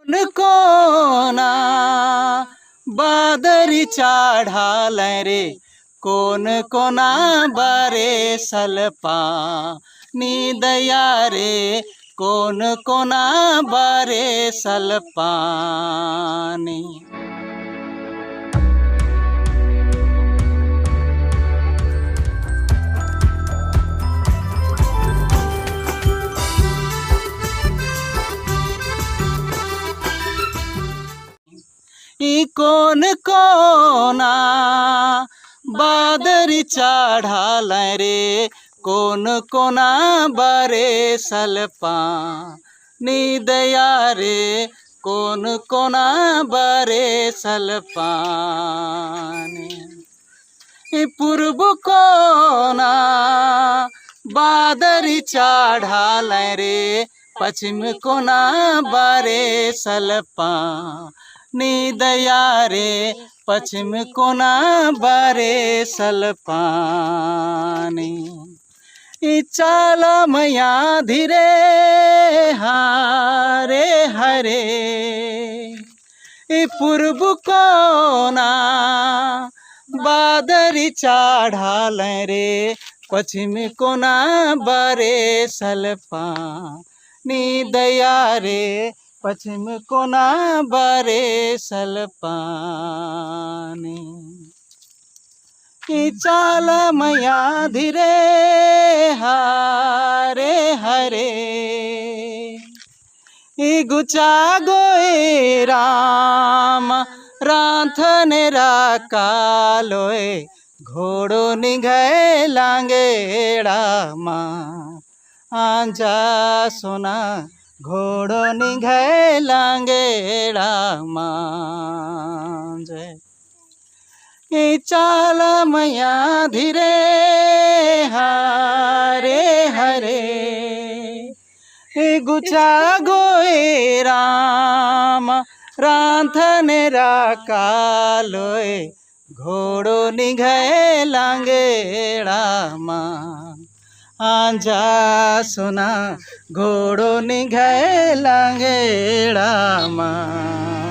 कोना बादरी चढ़ाल रे कोन कोना बारे सलपा दया रे कोन कोना बारे सलपानी। कोन कोना बादरी चढ़ाल रे कोन कोना बारे सलपा दया रे कोन कोना बारे सलपानी। पूर्व कोना बादरी चढ़ाल रे पश्चिम कोना बारे सलपा दया रे पश्चिम कोना बारे सलपानी। चाल मैया धीरे हारे हरे पूर्व कोना बादरी चढ़ाल रे पश्चिम कोना बारे सलपा दया रे पश्चिम कोना बारे सलपानी। चाल मैया धीरे हारे हरे गुचा गोए राम रांथने राकालोए घोड़ो निघे लांगेड़ा माँ आंजा सोना घोड़ो निघे लांगेड़ा माँ। चाल मैया धीरे हारे हरे गुचा गोए राम रांथने राकालोए घोड़ो निघे लांगेड़ा माँ आंजा सोना घोड़ो निघे लांगेड़ा माँ।